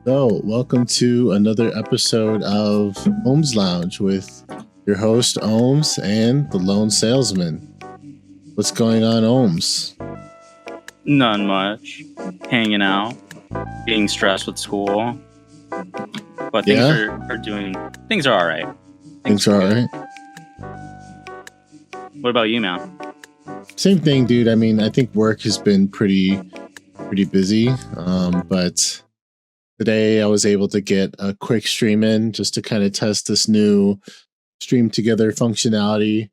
So, welcome to another episode of Ohms Lounge with your host, Ohms, and the lone salesman. What's going on, Ohms? None much. Hanging out, being stressed with school. But things things are all right. Things are all right. What about you, man? Same thing, dude. I mean, I think work has been pretty busy. But today I was able to get a quick stream in just to kind of test this new stream together functionality.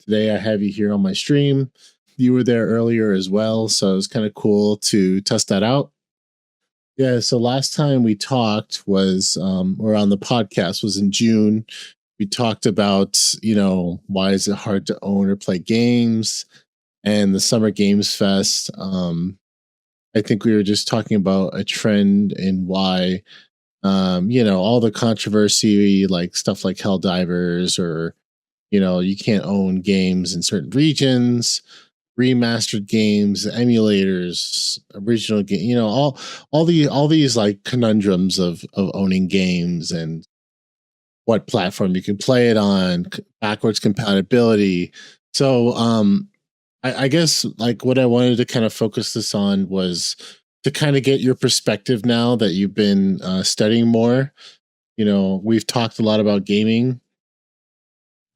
Today I have you here on my stream. You were there earlier as well, so it was kind of cool to test that out. Yeah, so last time we talked was, or on the podcast, was in June. We talked about, why is it hard to own or play games, and the Summer Games Fest. I think we were just talking about a trend in why, all the controversy, like stuff like Helldivers, or, you can't own games in certain regions, remastered games, emulators, original game, all these like conundrums of owning games and what platform you can play it on, backwards compatibility. So, I guess like what I wanted to kind of focus this on was to kind of get your perspective now that you've been studying more. We've talked a lot about gaming,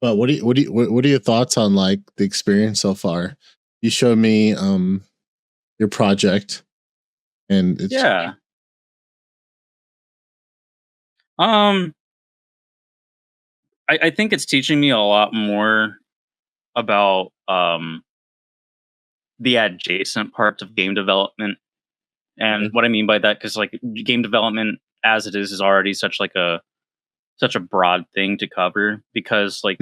but what are your thoughts on like the experience so far? You showed me your project, and it's Yeah. I think it's teaching me a lot more about the adjacent parts of game development. And what I mean by that, because like game development as it is already such a broad thing to cover, because like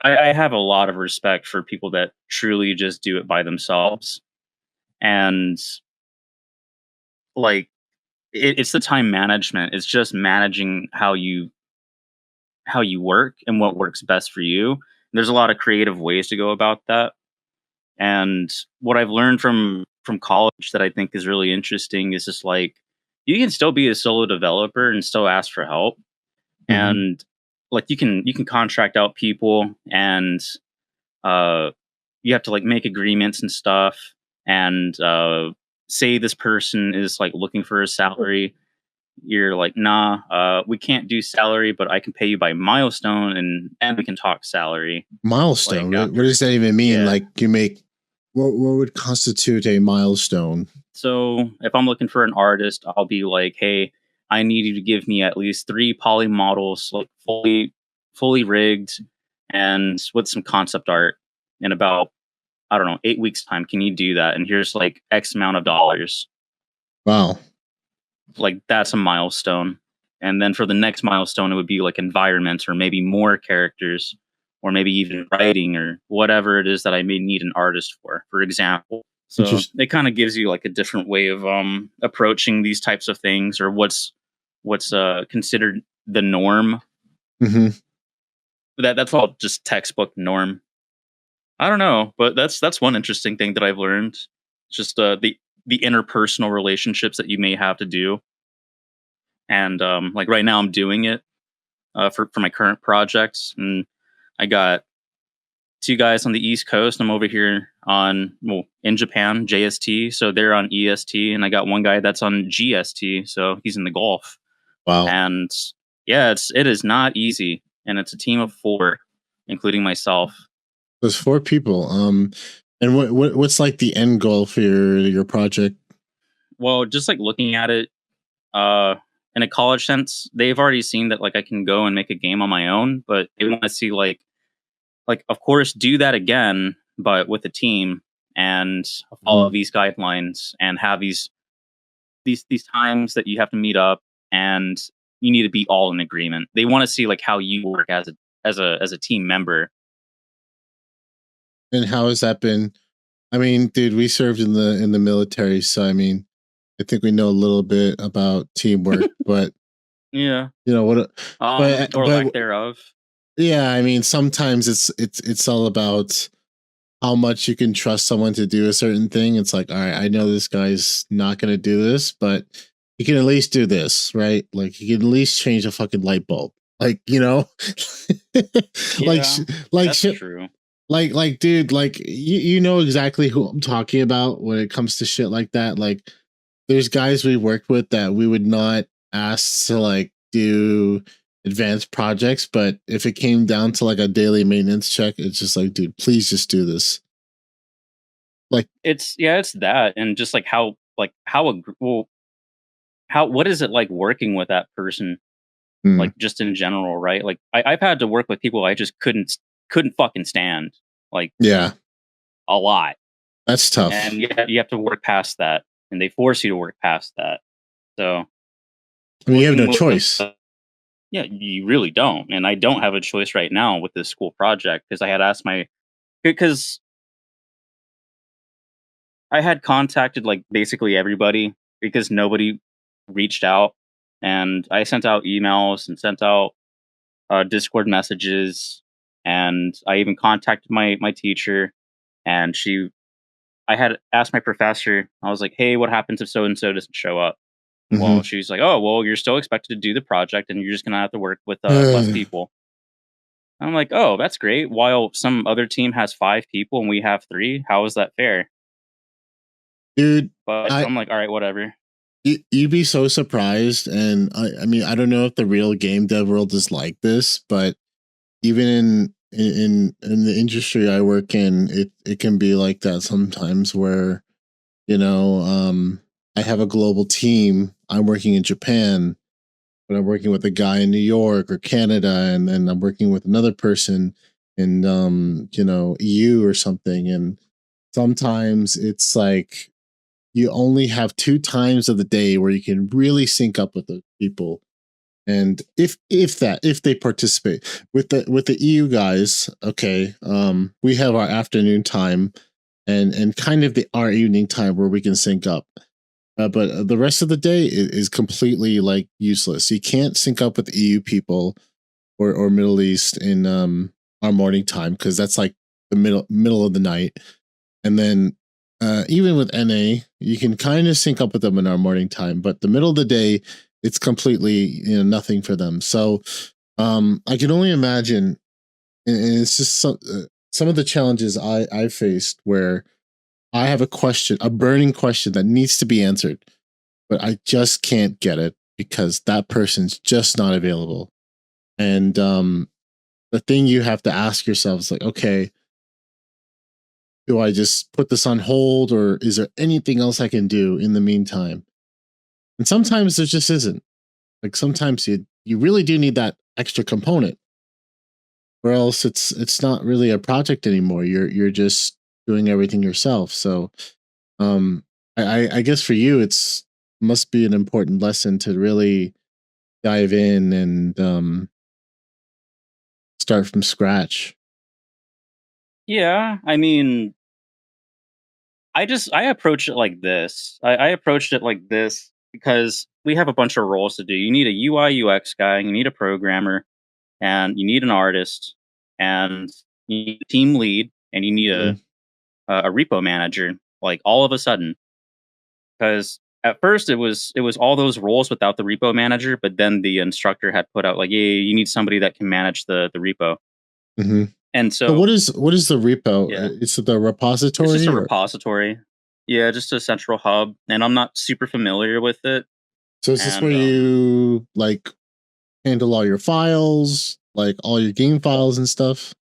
I have a lot of respect for people that truly just do it by themselves. And like it's the time management. It's just managing how you work and what works best for you. There's a lot of creative ways to go about that. And what I've learned from college that I think is really interesting is just like you can still be a solo developer and still ask for help. And like you can contract out people, and you have to like make agreements and stuff, and say this person is like looking for a salary. You're like, nah, we can't do salary, but I can pay you by milestone, and we can talk salary. Milestone. Like, what does that even mean? Yeah. Like you make what would constitute a milestone? So if I'm looking for an artist, I'll be like, hey, I need you to give me at least 3 poly models, like fully rigged and with some concept art in about, I don't know, 8 weeks time. Can you do that? And here's like X amount of dollars. Wow. Like that's a milestone. And then for the next milestone, it would be like environments, or maybe more characters, or maybe even writing, or whatever it is that I may need an artist for example. So it kind of gives you like a different way of approaching these types of things, or what's considered the norm. That's all just textbook norm. I don't know, but that's one interesting thing that I've learned. Just the interpersonal relationships that you may have to do. And like right now I'm doing it for my current projects, and I got 2 guys on the East Coast. I'm over here in Japan, JST, so they're on EST, and I got one guy that's on GST, so he's in the Gulf. Wow. And yeah, it is not easy, and it's a team of 4, including myself. There's 4 people. And what's like the end goal for your project? Well, just like looking at it, in a college sense, they've already seen that like I can go and make a game on my own, but they want to see like of course do that again, but with a team, and follow these guidelines, and have these times that you have to meet up, and you need to be all in agreement. They want to see like how you work as a team member. And how has that been? I mean, dude, we served in the military, so I mean, I think we know a little bit about teamwork, but yeah, what, or lack thereof. Yeah, I mean, sometimes it's all about how much you can trust someone to do a certain thing. It's like, all right, I know this guy's not going to do this, but he can at least do this, right? Like he can at least change a fucking light bulb. Like, you know, like, Yeah, like that's shit, true. like, dude, like you know exactly who I'm talking about when it comes to shit like that. Like, there's guys we worked with that we would not ask to like do advanced projects, but if it came down to like a daily maintenance check, it's just like, dude, please just do this. Like, It's that, and just like well, how what is it like working with that person, mm, like just in general, right? Like I've had to work with people I just couldn't fucking stand, like yeah, a lot, that's tough. and you have to work past that, and they force you to work past that. So I mean, you have no working with them, choice. yeah, you really don't, and I don't have a choice right now with this school project because I had asked my because I had contacted like basically everybody because nobody reached out, and I sent out emails and sent out Discord messages, and I even contacted my teacher, and I had asked my professor. I was like, "Hey, what happens if so and so doesn't show up?" Hmm. Well, she's like, "Oh, well, you're still expected to do the project, and you're just gonna have to work with less people." I'm like, "Oh, that's great. While some other team has 5 people and we have 3, how is that fair?" Dude, But I I'm like, "All right, whatever." you'd be so surprised, and I mean, I don't know if the real game dev world is like this, but even in the industry I work in, it can be like that sometimes where, you know, I have a global team. I'm working in Japan, but I'm working with a guy in New York or Canada, and then I'm working with another person in you know, EU or something. And sometimes it's like you only have 2 times of the day where you can really sync up with those people. And if they participate with the EU guys, okay, we have our afternoon time and kind of our evening time where we can sync up. But the rest of the day is completely like useless. You can't sync up with EU people or Middle East in our morning time because that's like the middle of the night. And then even with NA, you can kind of sync up with them in our morning time, but the middle of the day, it's completely, you know, nothing for them. So I can only imagine, and it's just some of the challenges I faced where I have a question, a burning question that needs to be answered, but I just can't get it because that person's just not available. And the thing you have to ask yourself is like, okay, do I just put this on hold or is there anything else I can do in the meantime? And sometimes there just isn't. Like sometimes you really do need that extra component, or else it's not really a project anymore. You're just doing everything yourself. So um I guess for you it's must be an important lesson to really dive in and start from scratch. Yeah, I mean, I approach it like this. I approached it like this because we have a bunch of roles to do. You need a UI UX guy, you need a programmer, and you need an artist, and you need a team lead, and you need Mhm. a repo manager. Like all of a sudden, because at first it was all those roles without the repo manager, but then the instructor had put out like, yeah, you need somebody that can manage the repo, Mhm. and So so what is the repo? yeah, Is it the it's just repository a or repository. Yeah, just a central hub, and I'm not super familiar with it. so is this where And you like handle all your files, like all your game files and stuff,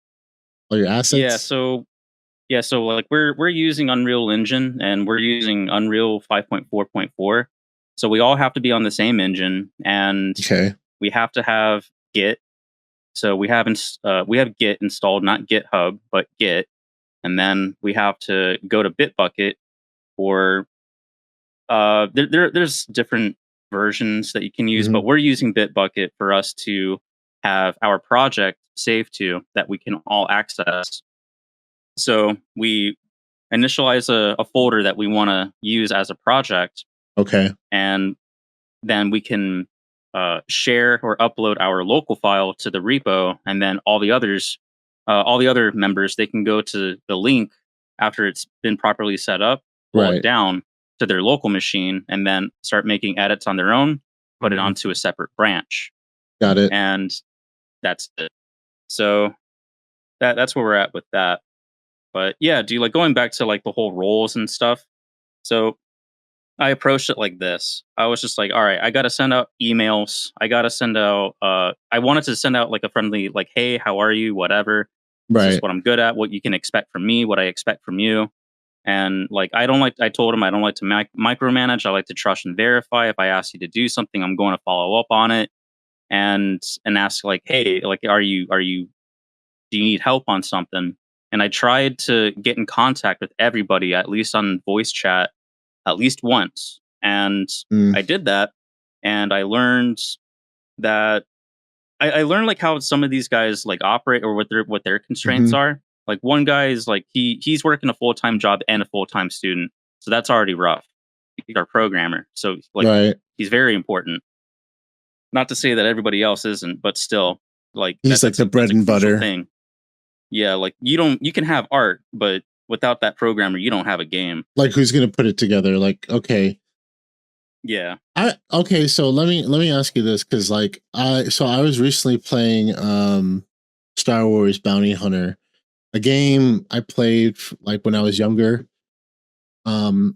all your yeah, assets? so like we're using Unreal Engine and we're using Unreal 5.4.4. So we all have to be on the same engine, and Okay. we have to have Git. So we have Git installed, not GitHub, but Git, and then we have to go to Bitbucket or there's different versions that you can use, Hmm. but we're using Bitbucket for us to have our project saved to that we can all access. So we initialize a folder that we want to use as a project, Okay. and then we can share or upload our local file to the repo, and then all the other members, they can go to the link after it's been properly set up, pull it down to their local machine, and then start making edits on their own, put it onto a separate branch. Got it. And that's it. So that's where we're at with that. But yeah, like going back to like the whole roles and stuff. So I approached it like this. I was just like, all right, I got to send out emails. I got to send out, I wanted to send out like a friendly, like, hey, how are you? Whatever. This is what I'm good at, what you can expect from me, what I expect from you. And like, I told him I don't like to micromanage. I like to trust and verify. If I ask you to do something, I'm going to follow up on it and ask like, hey, like, do you need help on something? And I tried to get in contact with everybody, at least on voice chat, at least once. And I did that. And I learned that I learned like how some of these guys like operate or what their constraints are. Like one guy is like, he's working a full-time job and a full-time student. So that's already rough. He's our programmer. So like he's very important. Not to say that everybody else isn't, but still like he's like the bread and butter thing. Yeah, like you can have art, but without that programmer, you don't have a game. Like who's gonna put it together? Like, okay. Yeah. Okay, so let me ask you this, because like I was recently playing Star Wars Bounty Hunter, a game I played like when I was younger. So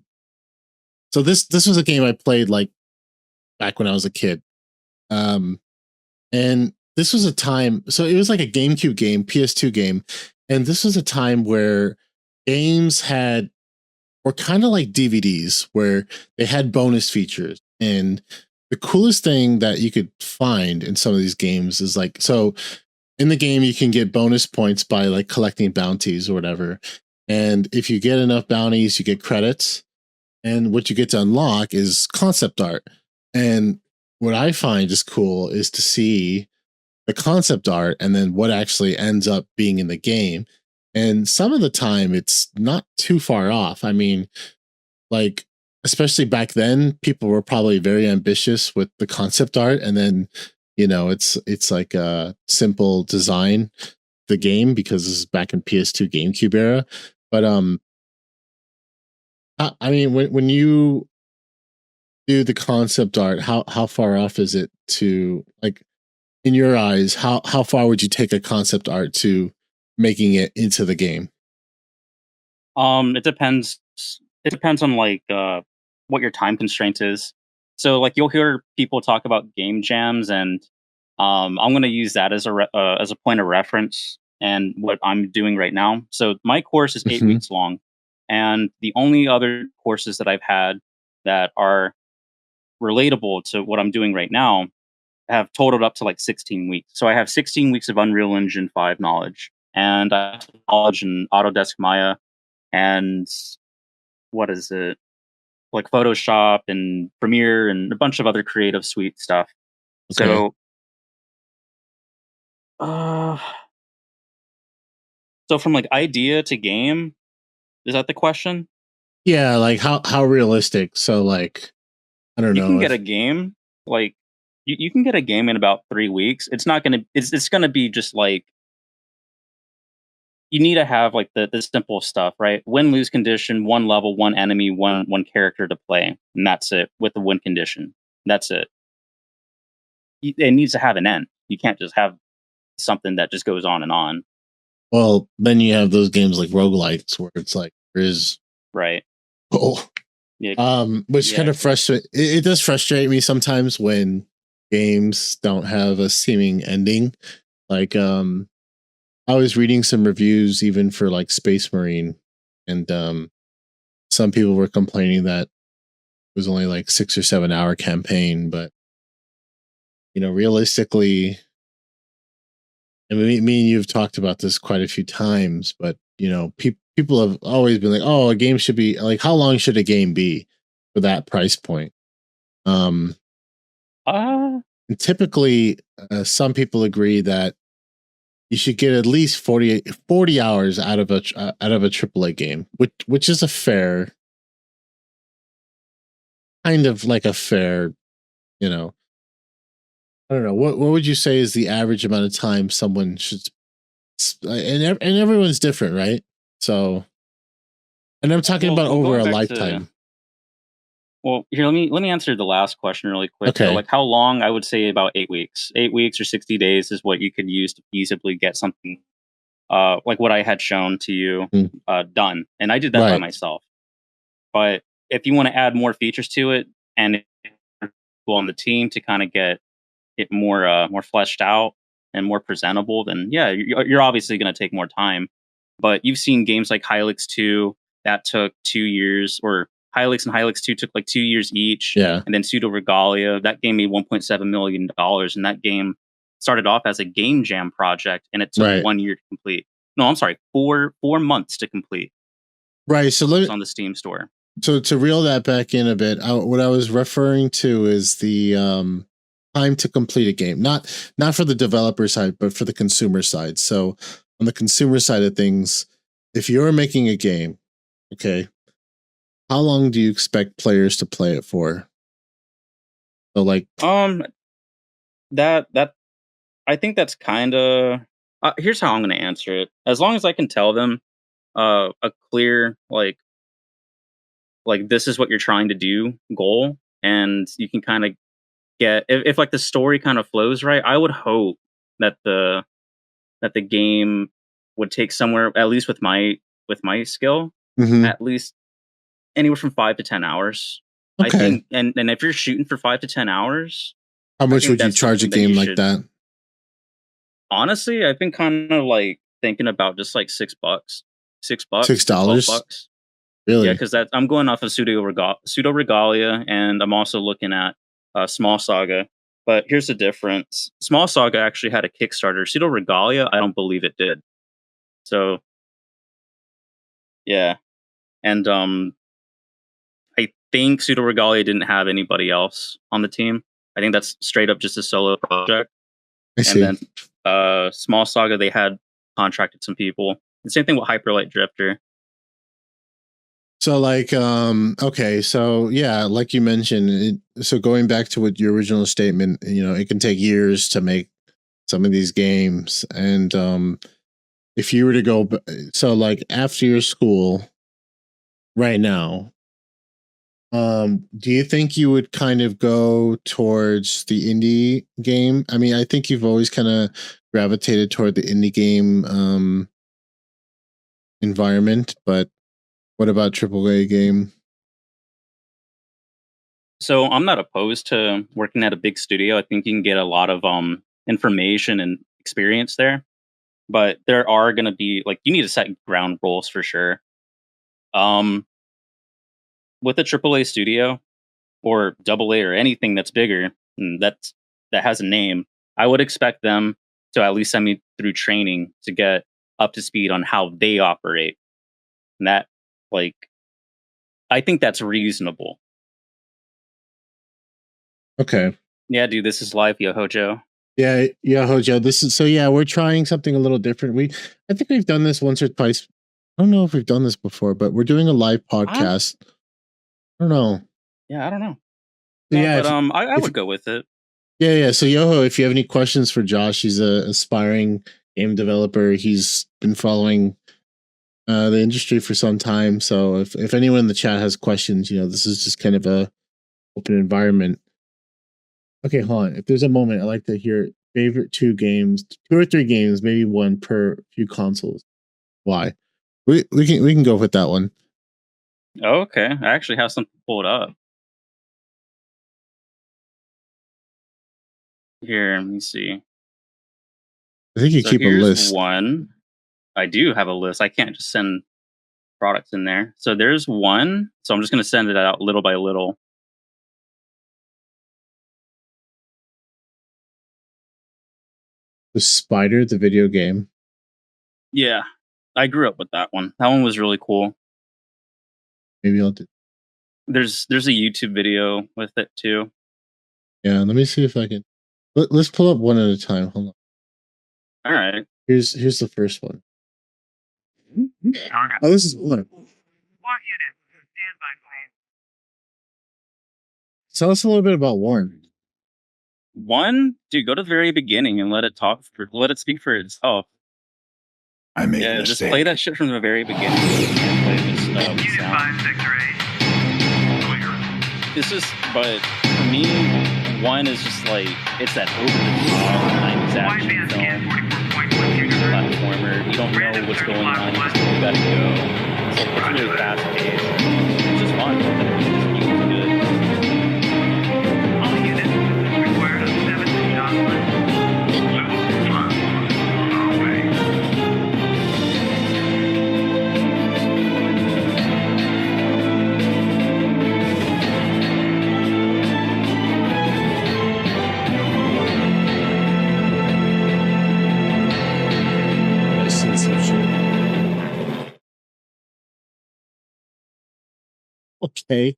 this was a game I played like back when I was a kid. And this was a time, so it was like a GameCube game, PS2 game, and this was a time where games were kind of like DVDs, where they had bonus features. And the coolest thing that you could find in some of these games is like, so in the game you can get bonus points by like collecting bounties or whatever. And if you get enough bounties, you get credits. And what you get to unlock is concept art. And what I find is cool is to see the concept art and then what actually ends up being in the game. And some of the time it's not too far off. I mean, like, especially back then, people were probably very ambitious with the concept art. And then, you know, it's like a simple design, the game, because this is back in PS2 GameCube era. But I mean, when you do the concept art, how far off is it to, like, in your eyes, how far would you take a concept art to making it into the game? It depends. It depends on like what your time constraint is. So like you'll hear people talk about game jams, and I'm going to use that as a point of reference and what I'm doing right now. So my course is 8 weeks long, and the only other courses that I've had that are relatable to what I'm doing right now have totaled up to like 16 weeks. So I have 16 weeks of Unreal Engine 5 knowledge, and I have knowledge in Autodesk Maya, and what is it? Like Photoshop and Premiere and a bunch of other creative suite stuff. Okay. So from like idea to game, is that the question? Yeah, like how realistic? So like, I don't know. You can get a game like you can get a game in about 3 weeks. It's not gonna. It's gonna be just like you need to have like the simple stuff, right? Win lose condition, one level, one enemy, one character to play, and that's it. With the win condition, that's it. It needs to have an end. You can't just have something that just goes on and on. Well, then you have those games like roguelites where it's like there is right. Oh, yeah. Which kind of frustrate. It does frustrate me sometimes when games don't have a seeming ending. Like, I was reading some reviews even for like Space Marine, and some people were complaining that it was only like 6 or 7 hour campaign, but you know, realistically, I mean, me and you've talked about this quite a few times, but you know, people have always been like, "Oh, a game should be like, how long should a game be for that price point?" And typically, some people agree that you should get at least 40 hours out of a AAA game, which is a fair, kind of like a fair, you know. I don't know. What would you say is the average amount of time someone should? And everyone's different, right? So And I'm talking about I'm over going a back lifetime. well, here, let me answer the last question really quick. Okay. Like how long? I would say about 8 weeks. 8 weeks or 60 days is what you could use to feasibly get something like what I had shown to you Mm. done. And I did that by Right. myself. But if you want to add more features to it and people on the team to kind of get it more fleshed out and more presentable, then yeah, you're obviously going to take more time. But you've seen games like Hylics 2 that took 2 years, or Hylics and Hylics 2 took like 2 years each, Yeah. and then Pseudo Regalia that game made $1.7 million, and that game started off as a game jam project, and it took Right. 1 year to complete. No, I'm sorry, 4 months to complete. Right. So It was on the Steam store. So to reel that back in a bit, what I was referring to is the time to complete a game, not for the developer side, but for the consumer side. So on the consumer side of things, if you're making a game, okay, how long do you expect players to play it for? So like, That I think that's kind of here's how I'm going to answer it. As long as I can tell them a clear like this is what you're trying to do goal, and you can kind of get if like the story kind of flows right, I would hope that the game would take somewhere, at least with my skill, mhm. at least anywhere from 5 to 10 hours. I Okay, think, and if you're shooting for 5 to 10 hours, how I much think would you that's charge a something that game you like should. that? Honestly, I've been kind of like thinking about just like $6, Six to twelve dollars? bucks. Yeah, Really? because that I'm going off of Pseudo Regalia, and I'm also looking at Small Saga. But here's the difference: Small Saga actually had a Kickstarter. Pseudo Regalia, I don't believe it did. So yeah, and I think Pseudo Regalia didn't have anybody else on the team. I think that's straight up just a solo project. I And see. then Small Saga, they had contracted some people. The same thing with Hyperlight Drifter. So like okay, so yeah, like you mentioned, so going back to what your original statement, it can take years to make some of these games. And if you were to go so like after your school right now, do you think you would kind of go towards the indie game? I mean, I think you've always kind of gravitated toward the indie game environment, but what about AAA game? So I'm not opposed to working at a big studio. I think you can get a lot of information and experience there. But there are going to be like you need to set ground rules for sure. Um, with a AAA studio or double A or anything that's bigger that has a name, I would expect them to at least send me through training to get up to speed on how they operate. And that, like, I think that's reasonable. Okay. Yeah, dude, this is live, yo Hojo. Yeah, Hojo. This is so yeah, we're trying something a little different. I think we've done this once or twice. I don't know if we've done this before, but we're doing a live I podcast. I don't know. Yeah, I don't know. So No, yeah, but I if would go with it. yeah. So Yoho, if you have any questions for Josh, he's a aspiring game developer. He's been following the industry for some time. So if anyone in the chat has questions, this is just kind of a open environment. Okay, hold on. If there's a moment, I like to hear favorite two or three games, maybe one per few consoles. Why? We can go with that one. Oh, okay, I actually have something pulled up here. Let me see. I think you So keep a here's list. one. I do have a list. I can't just send products in there. So there's one. So I'm just going to send it out little by little. The Spider, the video game. Yeah, I grew up with that one. That one was really cool. Maybe I'll do. There's a YouTube video with it too. Yeah, let me see if I can. Let's pull up one at a time. Hold on. All right. Here's the first one. Oh, this is one. Tell us a little bit about one. One, dude, go to the very beginning and let it speak for itself. I made a Yeah, mistake. just play that shit from the very beginning. Play this Unit sound. 5 Sector A. Clear. It's just, but for me, one is just like, it's that over the top, 90s action Wideband scan film, 44.1 gigahertz. platformer. You don't know what's going on, you just know you gotta go. It's like, it's really fast paced. It's just fun. It's just good. All units required a 7-shot line. Okay.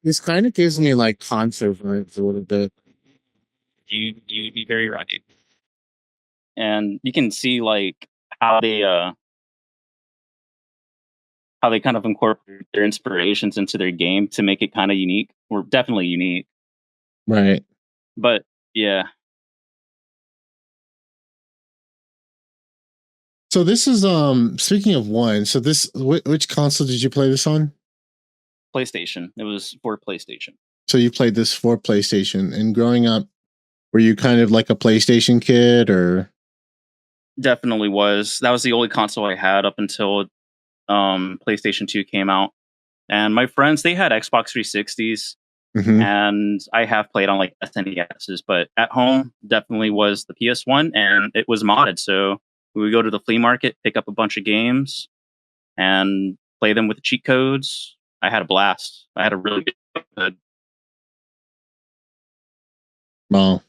This kind of gives me like concert vibes a little bit. You'd be very right. And you can see like how they kind of incorporate their inspirations into their game to make it kind of unique, or definitely unique. Right. But yeah, So this is speaking of one. So this which console did you play this on? PlayStation. It was for PlayStation. So you played this for PlayStation, and growing up, were you kind of like a PlayStation kid, or? Definitely was. That was the only console I had up until PlayStation 2 came out. And my friends, they had Xbox 360s, Mhm. and I have played on like SNESs, but at home definitely was the PS1, and it was modded. So we would go to the flea market, pick up a bunch of games, and play them with the cheat codes. I had a blast. I had a really good. Well,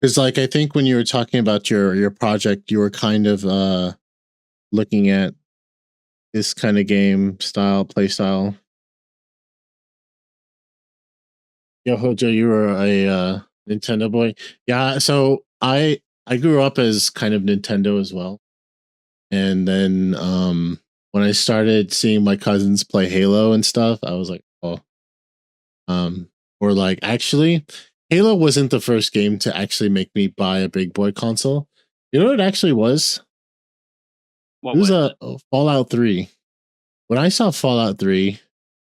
because like I think when you were talking about your project, you were kind of looking at this kind of game style, play style. Yo, Hojo, you were a Nintendo boy. Yeah, so I grew up as kind of Nintendo as well. And then when I started seeing my cousins play Halo and stuff, I was like, oh. Or like actually, Halo wasn't the first game to actually make me buy a big boy console. You know what it actually was? What It was was a Fallout 3. When I saw Fallout 3,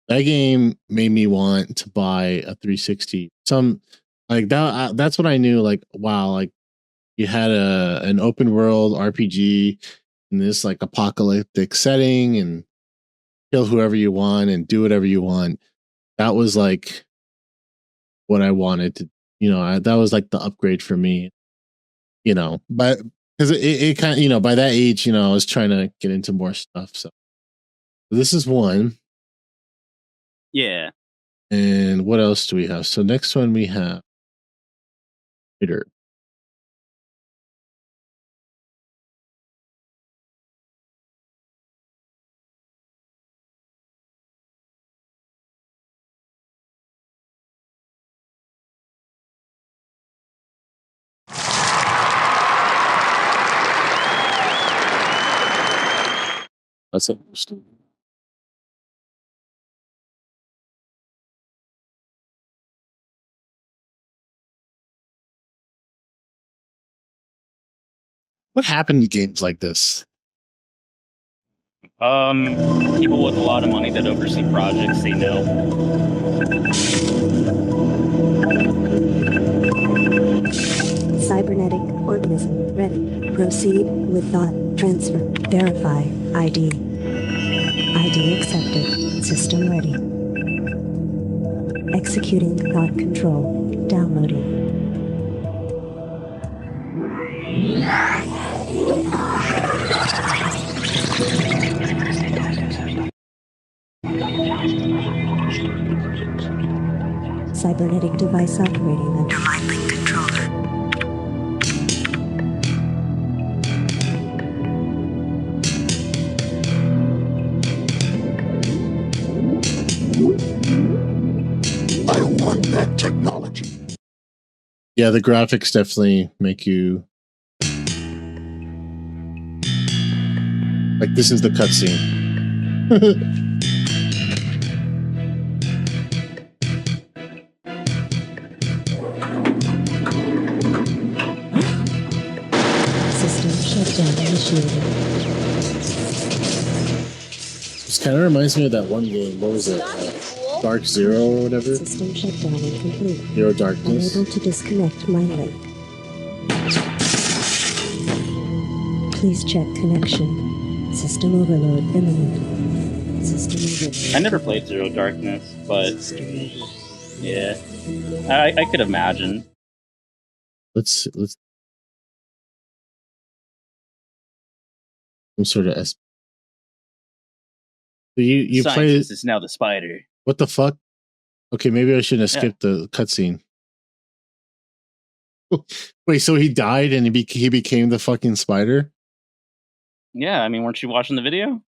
that game made me want to buy a 360. Some like that that's when I knew like wow, like you had an open world RPG in this like apocalyptic setting and kill whoever you want and do whatever you want. That was like what I wanted to, that was like the upgrade for me, but because it kind of, by that age, I was trying to get into more stuff. So this is one. Yeah. And what else do we have? So next one we have Peter. That's interesting. What happened to games like this? People with a lot of money that oversee projects say no. Cybernetic organism ready. Proceed with thought transfer. Verify ID. ID accepted. System ready. Executing thought control. Downloading. Cybernetic device operating under MindLink controller. I want that technology. Yeah, the graphics definitely make you like this is the cutscene. System shutdown initiated. This kind of reminds me of that one game. What was it? Dark Zero or whatever? System shutdown incomplete. Zero Darkness. Unable to disconnect my link. Please check connection. System overload imminent. System overload. I never played Zero Darkness, but yeah, I could imagine. Let's some sort of S. So you played Scientist is now the spider. what the fuck? Okay, maybe I shouldn't have Yeah. skipped the cutscene. Wait, so he died and he became the fucking spider? Yeah, I mean, weren't you watching the video?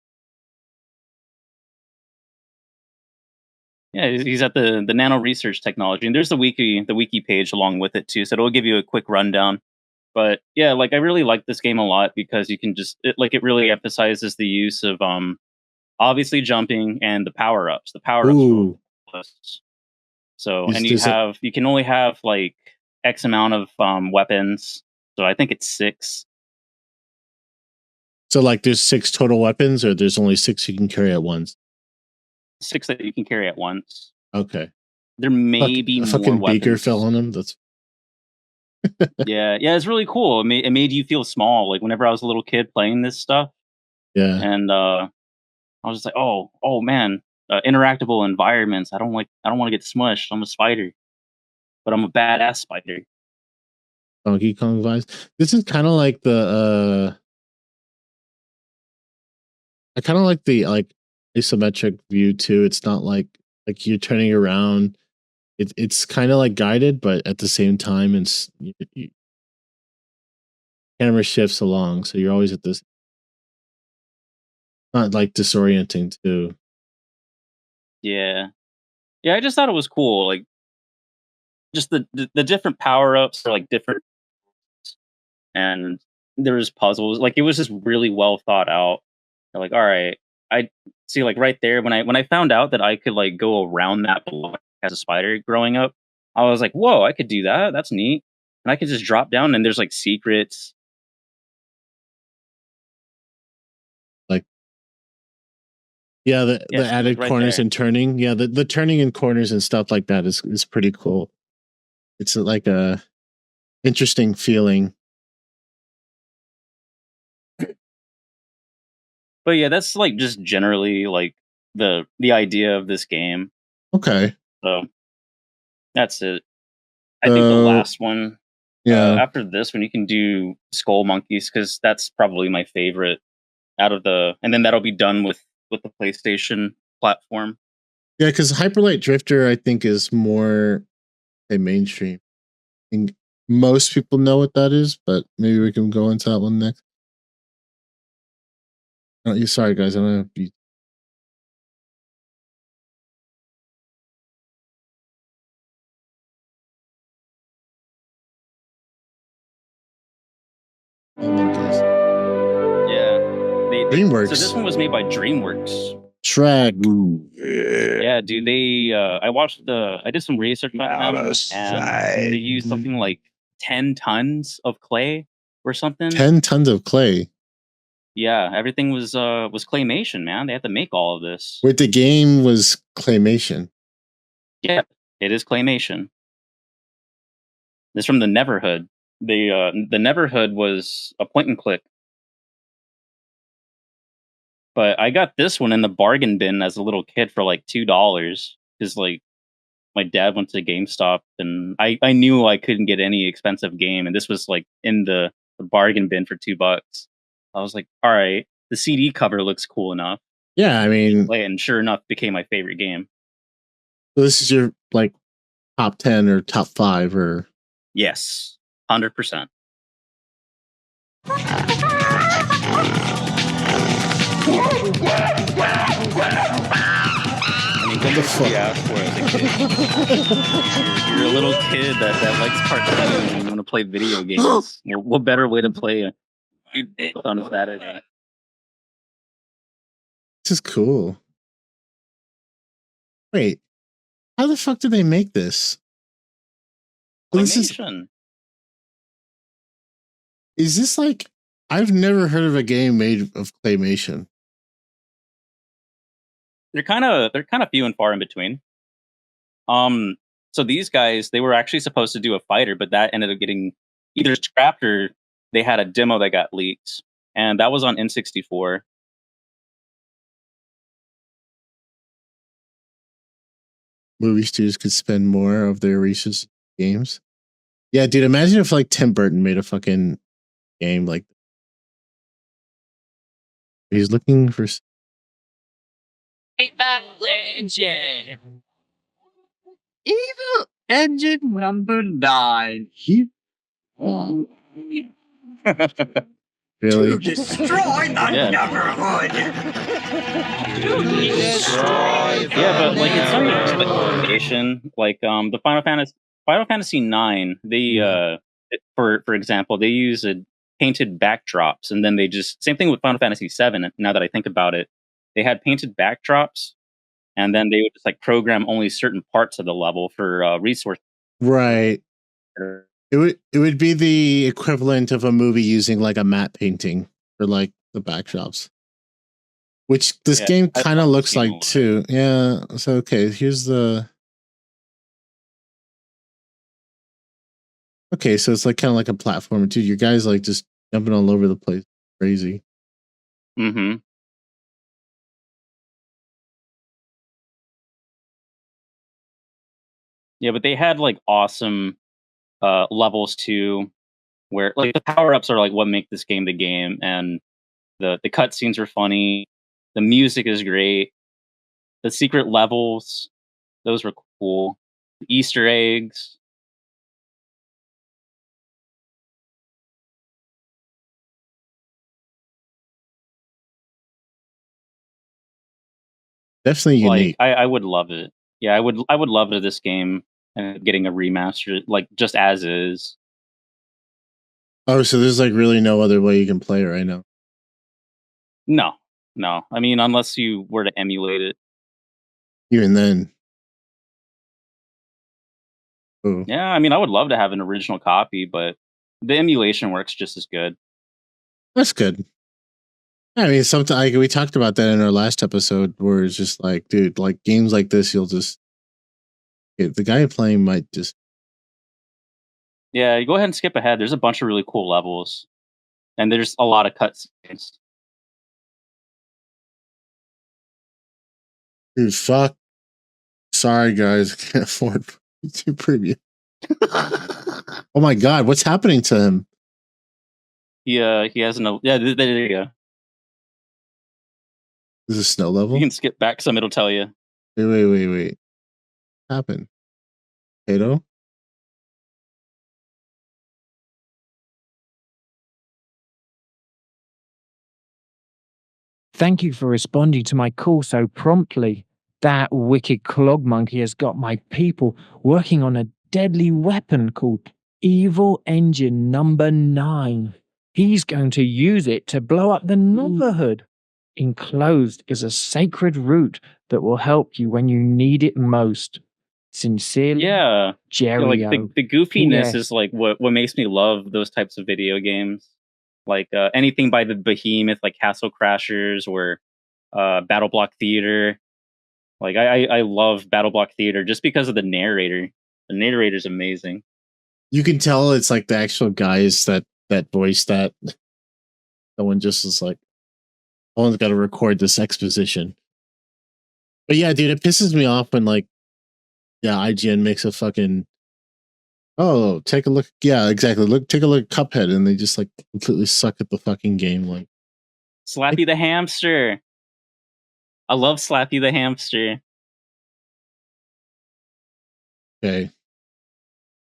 Yeah, he's at the nano research technology, and there's the wiki page along with it too, so it'll give you a quick rundown. But yeah, like I really like this game a lot because you can it really emphasizes the use of obviously jumping and the power ups. The power ups. Ooh. So Is and this you can only have like X amount of weapons. So I think it's 6. So like there's 6 total weapons, or there's only 6 you can carry at once? 6 that you can carry at once. Okay. There may be A more fucking beaker weapons. fell on him. That's yeah, it's really cool. It made you feel small. Like whenever I was a little kid playing this stuff, yeah. and I was just like, oh man, interactable environments. I don't want to get smushed. I'm a spider, but I'm a badass spider. Donkey Kong vibes. This is kind of like the I kind of like the isometric view too. It's not like you're turning around. It's kind of like guided, but at the same time, it's camera shifts along, so you're always at this. Not like disorienting too. Yeah, I just thought it was cool. Like just the different power ups are like different, and there was puzzles. Like it was just really well thought out. They're like, all right, I see. Like right there, when I found out that I could like go around that block as a spider growing up, I was like, whoa, I could do that. That's neat. And I could just drop down, and there's like secrets. Yeah, the Yeah, added right corners there. and turning. Yeah, the turning in corners and stuff like that is pretty cool. It's like a interesting feeling. But yeah, that's like just generally like the idea of this game. Okay. So that's it. I think the last one. Yeah. After this one, you can do SkullMonkeys because that's probably my favorite out of and then that'll be done with the PlayStation platform. Yeah, because Hyperlight Drifter, I think, is more mainstream. I think most people know what that is, but maybe we can go into that one next. Oh, sorry, guys. I don't have to be. Yeah. DreamWorks. So this one was made by DreamWorks. Track. Yeah, dude. I did some research about them, and they used something like 10 tons of clay or something. 10 tons of clay. Yeah, everything was claymation, man. They had to make all of this. Wait, the game was claymation. Yeah, it is claymation. This is from the Neverhood. The Neverhood was a point and click. But I got this one in the bargain bin as a little kid for like $2 because like my dad went to GameStop and I knew I couldn't get any expensive game, and this was like in the bargain bin for $2. I was like, all right, the CD cover looks cool enough. Yeah, I mean, Play it, and sure enough, became my favorite game. so this is your like top 10 or top 5 or Yes, 100%. I mean, What the fuck? Yeah, for as a kid. You're a little kid that likes cartoons and you want to play video games. What better way to play on a Saturday? This is cool. Wait, how the fuck did they make this? So this Claymation. is this like, I've never heard of a game made of claymation. They're kind of few and far in between. So these guys, they were actually supposed to do a fighter, but that ended up getting either scrapped or they had a demo that got leaked, and that was on N64. Movie studios could spend more of their resources on games. Yeah, dude, imagine if like Tim Burton made a fucking game like he's looking for Legend. Evil Engine number 9. he really. Destroy the Yeah. neighborhood! Yeah, but like it's not even just like claymation. Like the Final Fantasy 9, they for example, they use a painted backdrops, and then they just same thing with Final Fantasy 7. Now that I think about it, they had painted backdrops, and then they would just like program only certain parts of the level for resource. Right. It would be the equivalent of a movie using like a matte painting for like the backdrops. Which this Yeah, game I kind of love looks this game a like lot. too. Yeah. So okay, here's the. Okay, so it's like kind of like a platform too. Your guys like just jumping all over the place, crazy. Mm-hmm. Yeah, but they had like awesome levels too, where like the power ups are like what make this game the game, and the cutscenes are funny, the music is great, the secret levels, those were cool, Easter eggs. Definitely Like unique. I would love it. Yeah, I would love it, this game and getting a remaster, like just as is. Oh, so there's like really no other way you can play it right now. No, no. I mean, unless you were to emulate it. Even then. Oh, Yeah, I mean, I would love to have an original copy, but the emulation works just as good. that's good. I mean, something like we talked about that in our last episode, where it's just like, dude, like games like this, you'll just the guy playing might just. Yeah, you go ahead and skip ahead. There's a bunch of really cool levels, and there's a lot of cutscenes. Dude, fuck. Sorry, guys, I can't afford YouTube Premium. Oh my god, what's happening to him? He has no. Yeah, there you go. Is this snow You level? can skip back some. It'll tell you. Wait. What happened? Potato? Thank you for responding to my call so promptly. That wicked clog monkey has got my people working on a deadly weapon called Evil Engine number 9. He's going to use it to blow up the neighborhood. Enclosed is a sacred root that will help you when you need it most. Sincerely, Yeah, Jerry. like the goofiness P.S. is like what makes me love those types of video games. Like anything by the behemoth, like Castle Crashers or Battle Block Theater. Like I love Battle Block Theater just because of the narrator. The narrator's amazing. You can tell it's like the actual guys that voice that. Someone just is like, someone's got to record this exposition. But yeah, dude, it pisses me off when like, yeah, IGN makes a fucking. Oh, take a look. Yeah, exactly. Take a look at Cuphead, and they just like completely suck at the fucking game. Like, Slappy the hamster. I love Slappy the hamster. okay,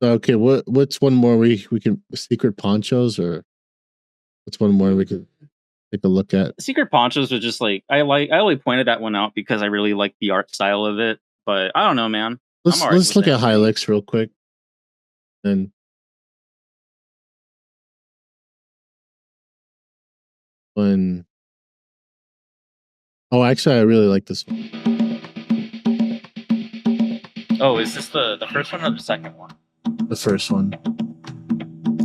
okay. What's one more we can secret ponchos, or what's one more we can take a look at? Secret Ponchos was just like I only pointed that one out because I really like the art style of it. But I don't know, man. Let's look at Hylics real quick, and when Oh, actually, I really like this one. Oh, is this the first one or the second one? The first one.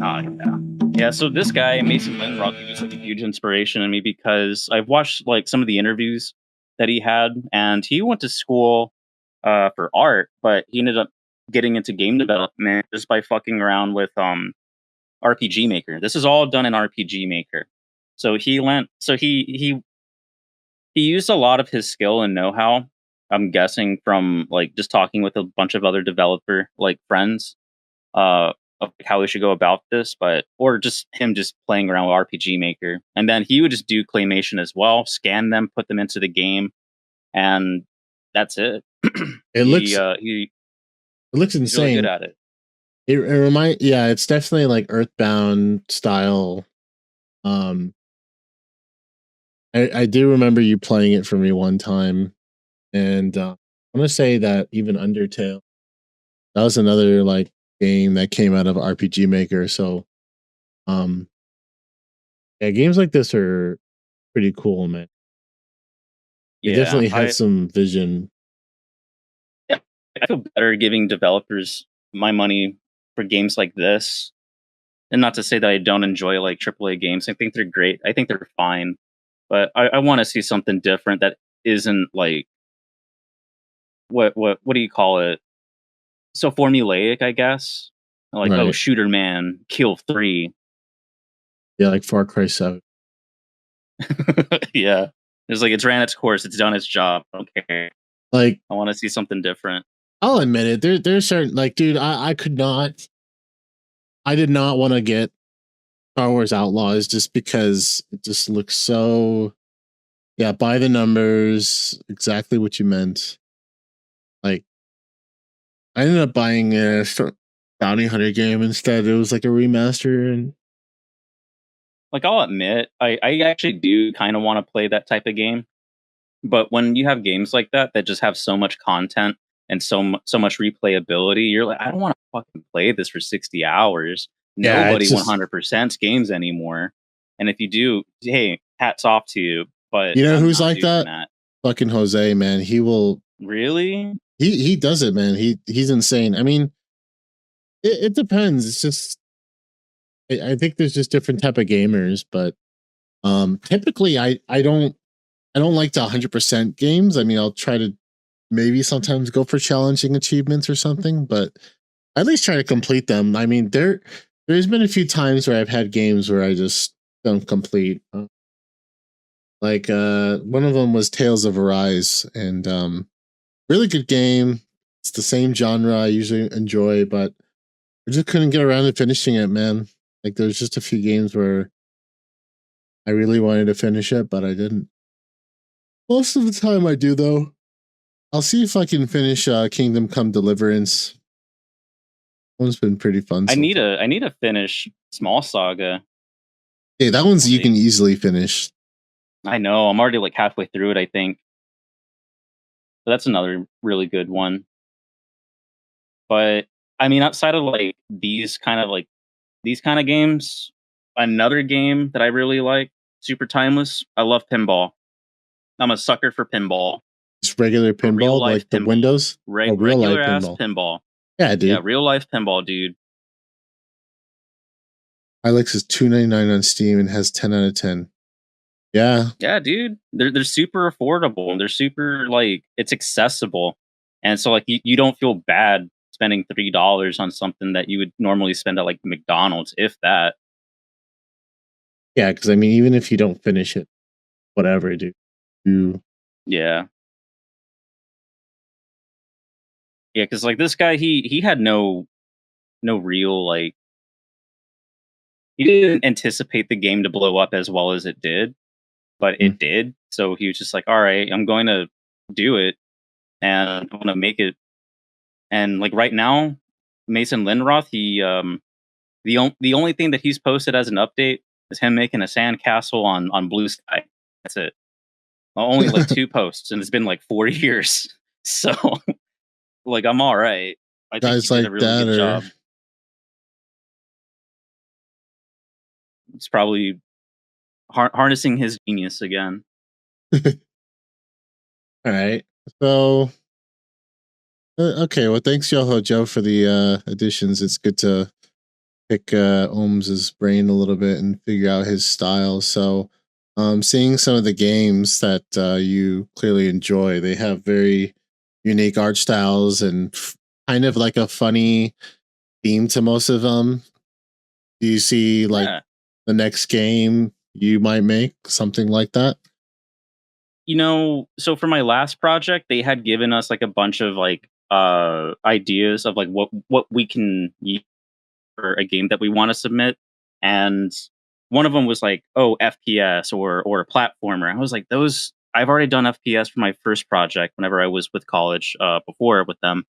Oh, yeah. Yeah, so this guy, Mason Lindroth, he was like a huge inspiration to me because I've watched like some of the interviews that he had, and he went to school for art, but he ended up getting into game development just by fucking around with RPG Maker. This is all done in RPG Maker. So he used a lot of his skill and know-how, I'm guessing from like just talking with a bunch of other developer like friends of how we should go about this, but or just him just playing around with RPG Maker. And then he would just do claymation as well, scan them, put them into the game, and that's it. It looks he it looks he's really insane. good at it. It remind yeah, it's definitely like Earthbound style. I do remember you playing it for me one time, and I want to say that even Undertale, that was another like game that came out of RPG Maker. So, um, yeah, games like this are pretty cool, man. They Yeah, definitely had some vision. yeah, I feel better giving developers my money for games like this. And not to say that I don't enjoy like AAA games. I think they're great. I think they're fine. But I want to see something different that isn't like what do you call it? So formulaic, I guess. Like, oh, Right. shooter man, kill 3. Yeah, like Far Cry 7. Yeah. It's like it's ran its course, it's done its job. Okay. Like, I want to see something different. I'll admit it. There's certain like, dude, I did not want to get Star Wars Outlaws just because it just looks so, yeah, by the numbers, exactly what you meant. Like, I ended up buying a Bounty Hunter game instead. It was like a remaster, and Like, I'll admit, I actually do kind of want to play that type of game. But when you have games like that that just have so much content and so much replayability, you're like, I don't want to fucking play this for 60 hours. yeah, Nobody it's just 100% games anymore. And if you do, hey, hats off to you. But you know I'm who's not like doing that? Fucking Jose, man. He will. Really? He does it, man. He's insane. I mean, it depends. It's just I think there's just different type of gamers, but typically I don't like the 100% games. I mean, I'll try to maybe sometimes go for challenging achievements or something, but I at least try to complete them. I mean, there's been a few times where I've had games where I just don't complete. Like one of them was Tales of Arise, and really good game. It's the same genre I usually enjoy, but I just couldn't get around to finishing it, man. Like there's just a few games where I really wanted to finish it, but I didn't. Most of the time I do though. I'll see if I can finish Kingdom Come Deliverance. One's been pretty fun. I So need far. I need to finish Small Saga. Hey, that one's you See. can easily finish. I know, I'm already like halfway through it, I think. But that's another really good one. But I mean, outside of like these kind of games, another game that I really like, super timeless. I love pinball. I'm a sucker for pinball. Just regular For real pinball, life like the pinball. Windows. Oh, real Regular life ass pinball. pinball. Yeah, dude. Yeah, real life pinball, dude. Hylics is $2.99 on Steam and has 10 out of 10. Yeah, Yeah, dude. They're super affordable and they're super like it's accessible. And so like you don't feel bad spending $3 on something that you would normally spend at like McDonald's, if that. yeah. Because I mean, even if you don't finish it, whatever, dude. You Yeah. Yeah, because like this guy, he had no real like he didn't anticipate the game to blow up as well as it did, but it did. So he was just like, all right, I'm going to do it and I'm going to make it. And like right now, Mason Lindroth, the only thing that he's posted as an update is him making a sandcastle on Blue Sky. That's it. Only like 2 posts, and it's been like 4 years. So like I'm all right. I think guys he did like a really that, good or job. It's probably harnessing his genius again. All right. So, okay. Well, thanks, Yoho Joe, for the additions. It's good to pick Ohms's brain a little bit and figure out his style. So, seeing some of the games that you clearly enjoy, they have very unique art styles and kind of like a funny theme to most of them. Do you see like Yeah. the next game you might make something like that? So for my last project, they had given us like a bunch of like ideas of like what we can use for a game that we want to submit, and one of them was like, oh, FPS or a platformer. I was like, those I've already done FPS for my first project whenever I was with college before with them,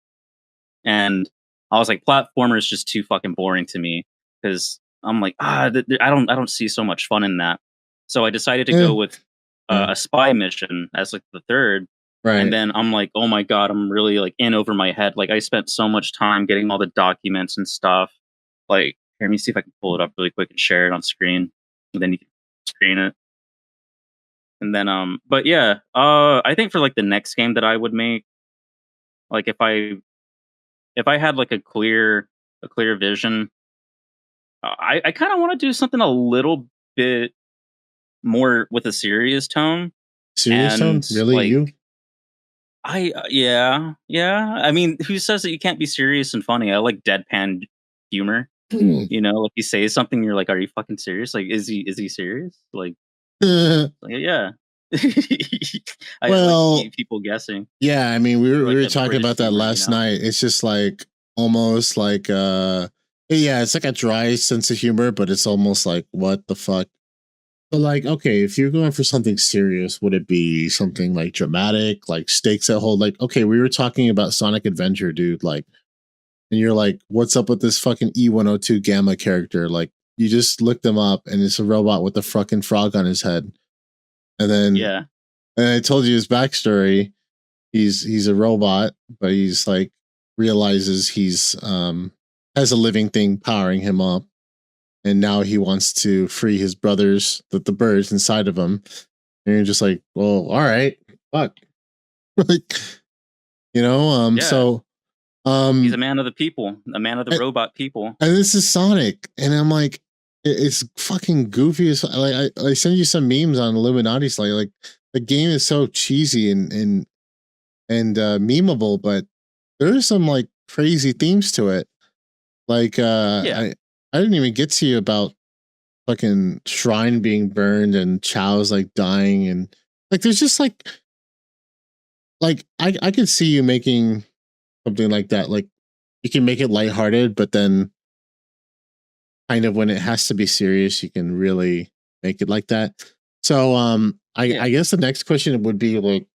and I was like, platformer is just too fucking boring to me because I'm like, I don't see so much fun in that. So I decided to Yeah. go with Yeah. a spy mission as like the third. Right. And then I'm like, oh my god, I'm really like in over my head. Like I spent so much time getting all the documents and stuff. Like, here, let me see if I can pull it up really quick and share it on screen. And then you can screen it. And then but yeah, I think for like the next game that I would make, like if I had like a clear vision, I kind of want to do something a little bit more with a serious tone. Serious tone? And Really? like, You? yeah. I mean, who says that you can't be serious and funny? I like deadpan humor. You know, like you say something, you're like, "Are you fucking serious? Like, is he serious?" Like yeah. I Well, like keep people guessing. yeah, I mean, we Like were the talking British about that humor, last night. It's just like almost like yeah, it's like a dry sense of humor, but it's almost like what the fuck. But like, okay, if you're going for something serious, would it be something like dramatic, like stakes that hold? Like, okay, we were talking about Sonic Adventure, dude. Like, and you're like, what's up with this fucking E102 Gamma character? Like, you just look them up, and it's a robot with a fucking frog on his head. And then, Yeah. and I told you his backstory. He's a robot, but he's like realizes he's has a living thing powering him up, and now he wants to free his brothers, the birds inside of him. And you're just like, well, all right, fuck, like, Yeah. so He's a man of the people, a man of the robot people. and this is Sonic, and I'm like, it's fucking goofy as like I send you some memes on Illuminati's like the game is so cheesy and memeable, but there's some like crazy themes to it. Like Yeah. I didn't even get to you about fucking shrine being burned and Chow's like dying, and like there's just like I could see you making something like that. Like you can make it lighthearted, but then kind of when it has to be serious, you can really make it like that. So I guess the next question would be like,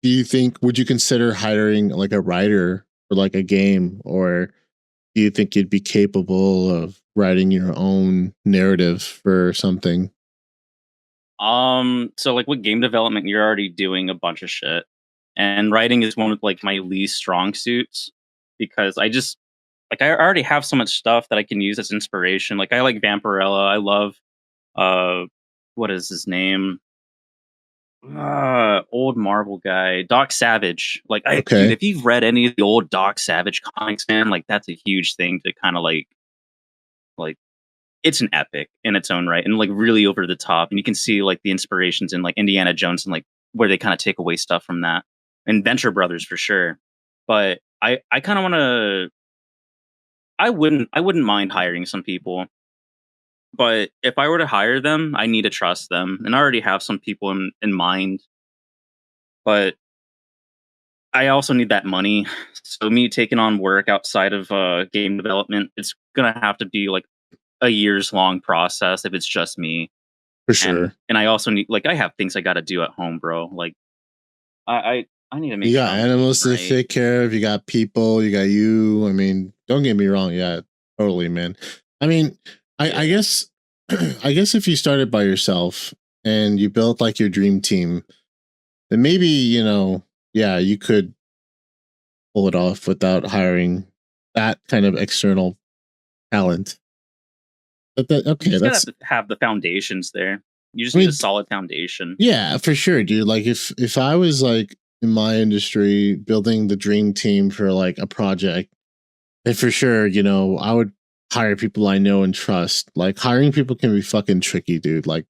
do you think would you consider hiring like a writer for like a game, or do you think you'd be capable of writing your own narrative for something? So like with game development, you're already doing a bunch of shit, and writing is one of like my least strong suits because I already have so much stuff that I can use as inspiration. Like I like Vampirella. I love what is his name? Old Marvel guy, Doc Savage. Like Okay. dude, if you've read any of the old Doc Savage comics, man, like that's a huge thing to kind of like it's an epic in its own right and like really over the top. And you can see like the inspirations in like Indiana Jones and like where they kind of take away stuff from that, and Venture Brothers for sure. But I kind of want to. I wouldn't mind hiring some people, but if I were to hire them, I need to trust them, and I already have some people in mind. But I also need that money. So me taking on work outside of game development, it's gonna have to be like a years long process if it's just me. For sure. And I also need like I have things I got to do at home, bro. Like I need to make You sure got I'm animals to eating right. take care of, you got people, you got you. I mean, don't get me wrong, yeah, totally, man. I mean, I guess I guess if you started by yourself and you built like your dream team, then maybe, yeah, you could pull it off without hiring that kind of external talent. But that You okay, just that's gotta have the foundations there. You just I need mean, a solid foundation. Yeah, for sure, dude. Like if I was like in my industry building the dream team for like a project, then for sure, I would hire people I know and trust. Like hiring people can be fucking tricky, dude. Like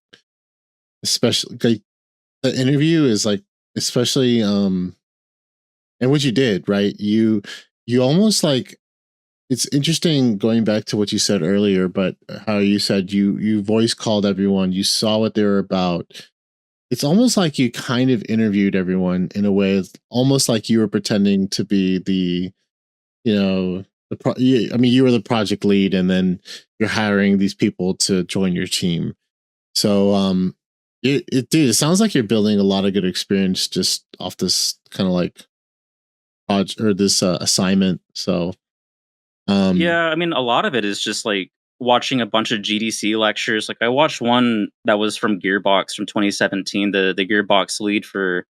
especially like the interview is like especially and what you did, right? You almost like it's interesting going back to what you said earlier, but how you said you voice called everyone, you saw what they were about. It's almost like you kind of interviewed everyone in a way. It's almost like you were pretending to be you know, I mean, you were the project lead, and then you're hiring these people to join your team. So, dude, it sounds like you're building a lot of good experience just off this kind of like project or this assignment. So, Yeah, I mean, a lot of it is just like watching a bunch of GDC lectures. Like I watched one that was from Gearbox from 2017, the Gearbox lead for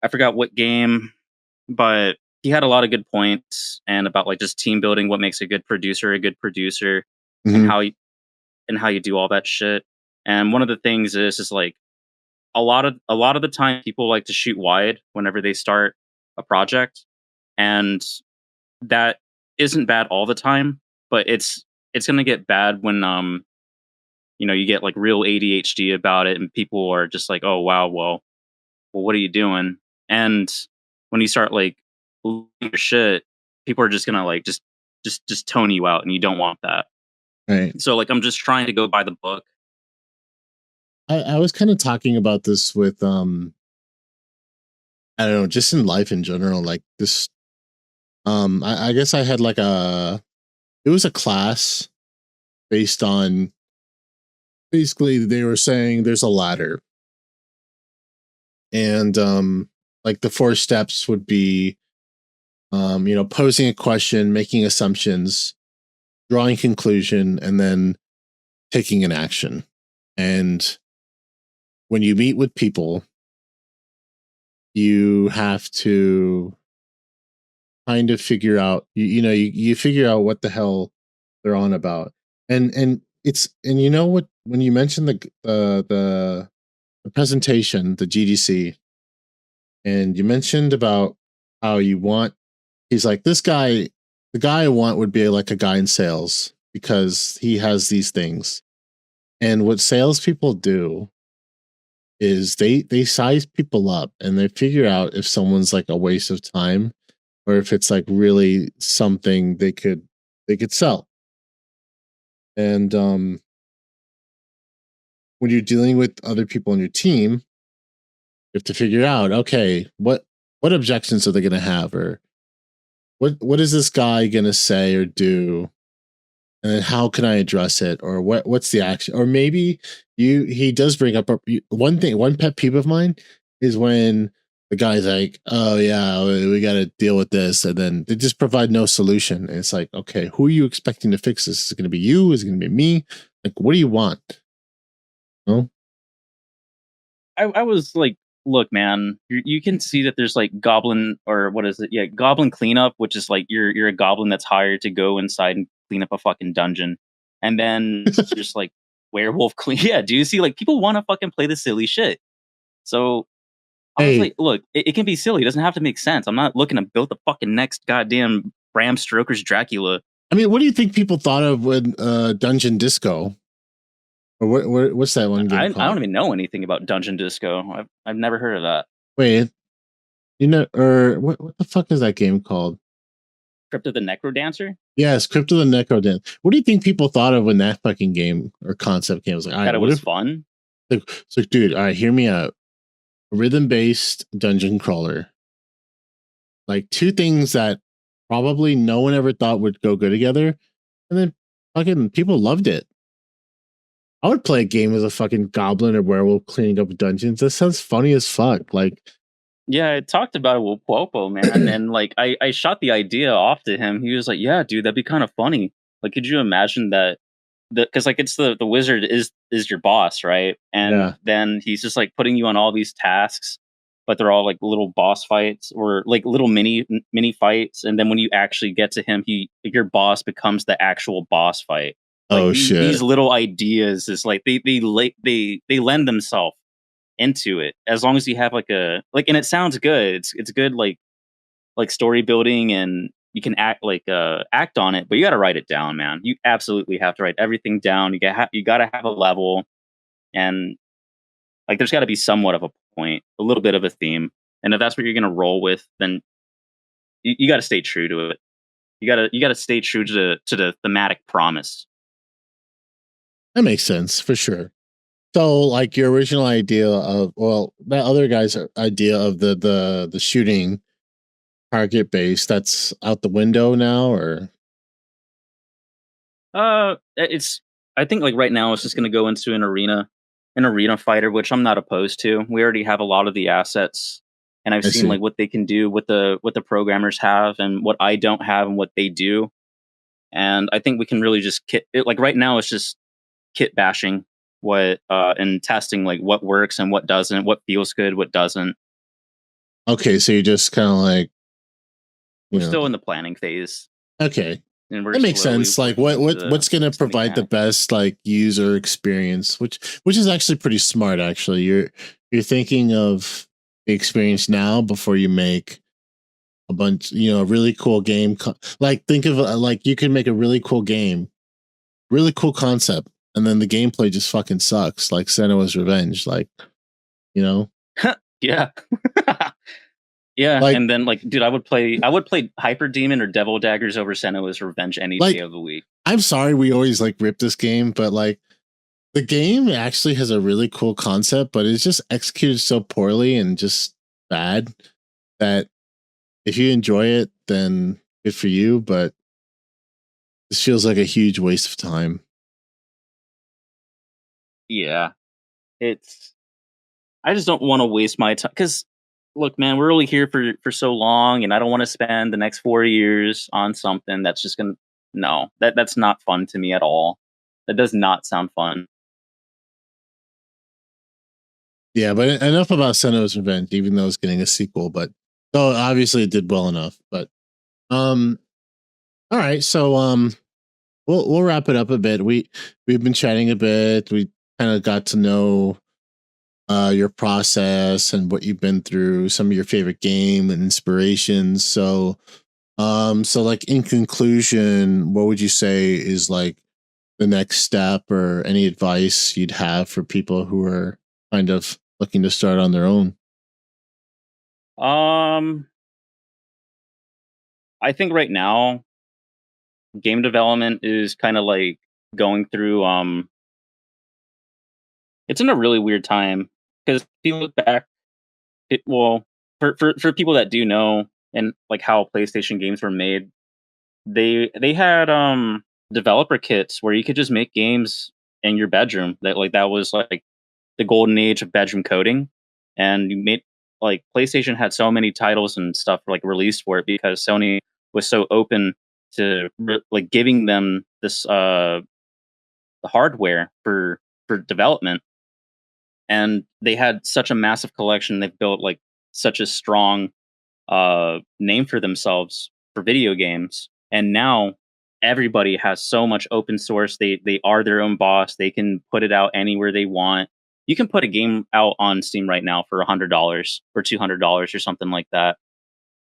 I forgot what game, but he had a lot of good points and about like just team building, what makes a good producer, and mhm. how you do all that shit. And one of the things is like a lot of the time people like to shoot wide whenever they start a project, and that isn't bad all the time, but it's gonna get bad when you get like real ADHD about it, and people are just like, oh wow, well, what are you doing? And when you start like losing your shit, people are just gonna like just tone you out, and you don't want that. Right. So like I'm just trying to go by the book. I was kind of talking about this with I don't know, just in life in general, like this I guess I had like it was a class based on basically they were saying there's a ladder, and like the four steps would be posing a question, making assumptions, drawing conclusion, and then taking an action. And when you meet with people, you have to kind of figure out you figure out what the hell they're on about. And it's and you know what, when you mentioned the presentation, the GDC, and you mentioned about how you want, he's like, this guy, the guy I want would be like a guy in sales because he has these things. And what salespeople do is they size people up and they figure out if someone's like a waste of time or if it's like really something they could sell. And when you're dealing with other people on your team, you have to figure out, okay, what objections are they going to have, or what is this guy going to say or do, and then how can I address it, or what's the action, or maybe he does bring up one pet peeve of mine is when the guy's like, oh yeah, we got to deal with this, and then they just provide no solution. And it's like, okay, who are you expecting to fix this? Is it going to be you? Is it going to be me? Like, what do you want? No. I was like, look, man, you can see that there's like goblin, or what is it? Yeah, goblin cleanup, which is like you're a goblin that's hired to go inside and clean up a fucking dungeon, and then there's like werewolf clean. Yeah, do you see like people want to fucking play the silly shit? So I was Hey, like, look, it can be silly. It doesn't have to make sense. I'm not looking to build the fucking next goddamn Bram Stoker's Dracula. I mean, what do you think people thought of when Dungeon Disco, or what's that one game I called? don't even know anything about Dungeon Disco. I've never heard of that. Wait, or what the fuck is that game called? Crypt of the Necro Dancer. Yes, Crypt of the Necro Den. What do you think people thought of when that fucking game or concept came? I was like, all That right, it what was if, fun. it's like, dude, all right, hear me out. Rhythm based dungeon crawler. Like two things that probably no one ever thought would go good together. And then fucking people loved it. I would play a game as a fucking goblin or werewolf cleaning up dungeons. That sounds funny as fuck. Like, Yeah, I talked about it with Popo, man, and like I shot the idea off to him. He was like, "Yeah, dude, that'd be kind of funny. Like, could you imagine that? Because like it's the wizard is your boss, right? And yeah. then he's just like putting you on all these tasks, but they're all like little boss fights or like little mini fights. And then when you actually get to him, your boss becomes the actual boss fight. Like Oh these shit. little ideas is like they lend themselves into it as long as you have like and it sounds good. It's good like story building, and you can act on it, but you got to write it down, man. You absolutely have to write everything down. You got to have a level, and like there's got to be somewhat of a point, a little bit of a theme, and if that's what you're gonna roll with, then you got to stay true to it. You got to stay true to the thematic promise. That makes sense for sure. So, like your original idea of, well, that other guy's idea of the shooting target base, that's out the window now, or It's I think like right now it's just gonna go into an arena fighter, which I'm not opposed to. We already have a lot of the assets, and I've I seen see. like what they can do, what the programmers have, and what I don't have, and what they do. And I think we can really just kit it. Like right now, it's just kit bashing what and testing like what works and what doesn't, what feels good, what doesn't. Okay, so you just kind of like, We're you know, still in the planning phase, okay, and we're that makes slowly sense. Like, working into what's going to the provide the mechanics. best like user experience, which is actually pretty smart. Actually, you're thinking of the experience now before you make a bunch, a really cool game. Like, think of like you can make a really cool game, really cool concept, and then the gameplay just fucking sucks. Like Senua's Revenge, like you know, Yeah. Yeah, like and then like, dude, I would play Hyper Demon or Devil Daggers over Senua's Revenge any day like of the week. I'm sorry we always like rip this game, but like the game actually has a really cool concept, but it's just executed so poorly and just bad that if you enjoy it, then good for you. But this feels like a huge waste of time. Yeah, it's I just don't want to waste my time because look, man, we're only here for so long, and I don't want to spend the next 4 years on something that's just gonna no, that's not fun to me at all. That does not sound fun. Yeah, but enough about Senua's Revenge, even though it's getting a sequel. But so obviously it did well enough. But um, all right, so we'll wrap it up a bit. We've been chatting a bit. We kind of got to know your process and what you've been through, some of your favorite game and inspirations. So like in conclusion, what would you say is like the next step or any advice you'd have for people who are kind of looking to start on their own? Um, I think right now game development is kind of like going through it's in a really weird time because if you look back well for people that do know and like how PlayStation games were made, they had developer kits where you could just make games in your bedroom. That was like the golden age of bedroom coding, and you made like PlayStation had so many titles and stuff like released for it because Sony was so open to like giving them this the hardware for development, and they had such a massive collection. They've built like such a strong name for themselves for video games, and now everybody has so much open source. They are their own boss. They can put it out anywhere they want. You can put a game out on Steam right now for $100 or $200 or something like that.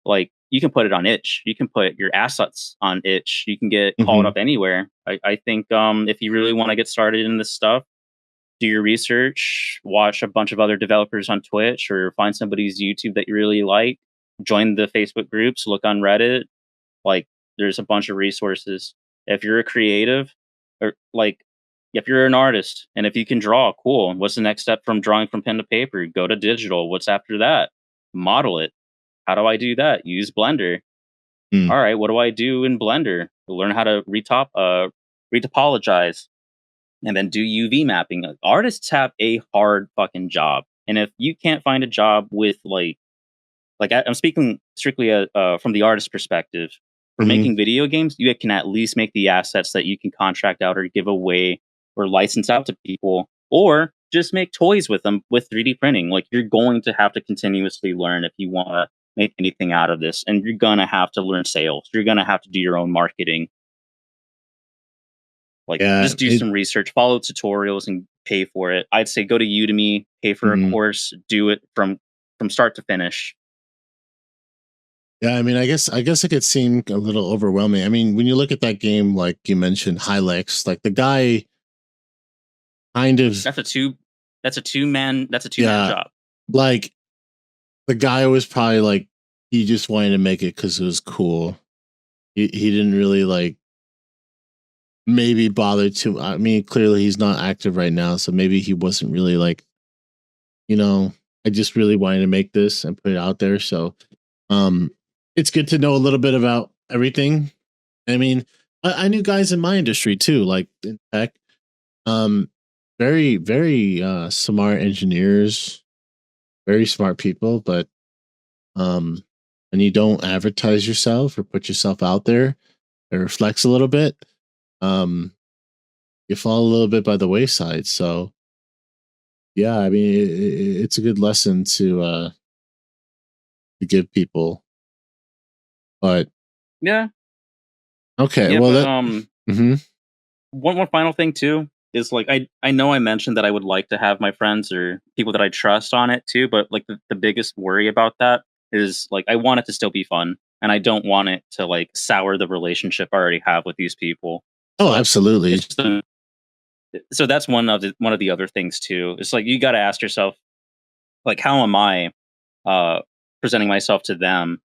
Like you can put it on itch. You can put your assets on itch. You can get called Hmm. up anywhere. I think if you really want to get started in this stuff, do your research, watch a bunch of other developers on Twitch, or find somebody's YouTube that you really like. Join the Facebook groups, look on Reddit. Like, there's a bunch of resources. If you're a creative, or like, if you're an artist, and if you can draw, cool. What's the next step from drawing from pen to paper? Go to digital. What's after that? Model it. How do I do that? Use Blender. Mm. All right, what do I do in Blender? Learn how to retopologize, and then do UV mapping. Artists have a hard fucking job, and if you can't find a job with I'm speaking strictly from the artist perspective. For Hmm. making video games, you can at least make the assets that you can contract out or give away or license out to people, or just make toys with them with 3D printing. Like you're going to have to continuously learn if you want to make anything out of this, and you're gonna have to learn sales. You're gonna have to do your own marketing. Like, Yeah, just do some research, follow tutorials, and pay for it. I'd say go to Udemy, pay for a course, do it from start to finish. Yeah, I mean, I guess it could seem a little overwhelming. I mean, when you look at that game, like you mentioned, Hylics, like the guy kind of That's a two-man yeah, job. like the guy was probably like he just wanted to make it because it was cool. He didn't really like maybe bother to. I mean, clearly he's not active right now, so maybe he wasn't really like, I just really wanted to make this and put it out there. So, it's good to know a little bit about everything. I mean, I knew guys in my industry too, like in tech. Very, very smart engineers, very smart people, but when you don't advertise yourself or put yourself out there or flex a little bit, you fall a little bit by the wayside. So yeah, I mean, it's a good lesson to give people. But Yeah. okay, Yeah, well, but, one more final thing too is like I know I mentioned that I would like to have my friends or people that I trust on it too, but like the biggest worry about that is like I want it to still be fun, and I don't want it to like sour the relationship I already have with these people. oh, absolutely. So that's one of the other things too. It's like you got to ask yourself, like, how am I presenting myself to them,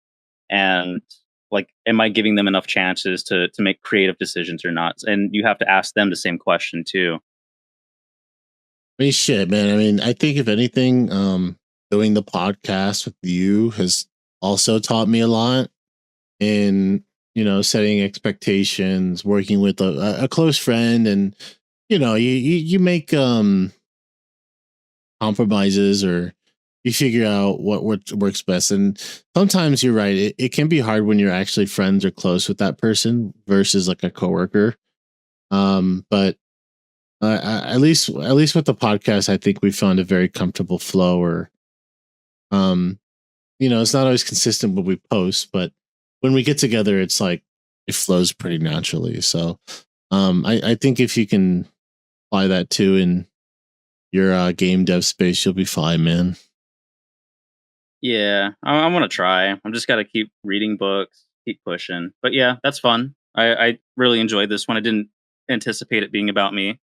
and like, am I giving them enough chances to make creative decisions or not? And you have to ask them the same question too. I mean, shit, man. I mean, I think if anything, doing the podcast with you has also taught me a lot in, setting expectations, working with a close friend, and you make compromises, or you figure out what works best. And sometimes you're right, it can be hard when you're actually friends or close with that person versus like a coworker. But at least with the podcast, I think we found a very comfortable flow. Or it's not always consistent when we post, but when we get together, it's like it flows pretty naturally. So I think if you can apply that too in your game dev space, you'll be fine, man. Yeah, I want to try. I'm just got to keep reading books, keep pushing. But yeah, that's fun. I really enjoyed this one. I didn't anticipate it being about me.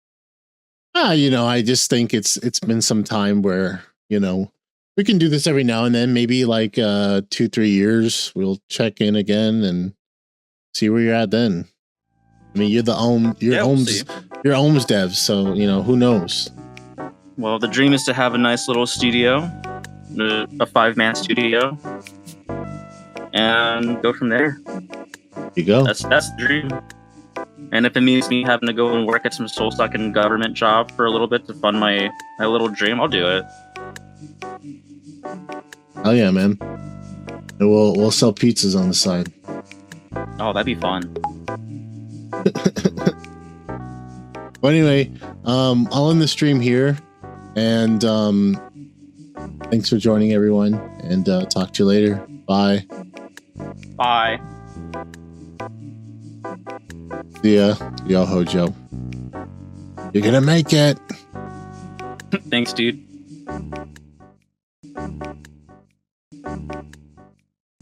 I just think it's been some time where, we can do this every now and then, maybe like 2-3 years, we'll check in again and see where you're at then. I mean, you're Ohms dev, so who knows? Well, the dream is to have a nice little studio, a 5-man studio, and go from there. There you go. That's the dream. And if it means me having to go and work at some soul-sucking government job for a little bit to fund my little dream, I'll do it. Oh yeah, man. And we'll sell pizzas on the side. Oh, that'd be fun. Well, anyway, I'll end the stream here, and thanks for joining, everyone, and talk to you later. Bye. Bye. See ya. Yo, Hojo. You're gonna make it. Thanks, dude.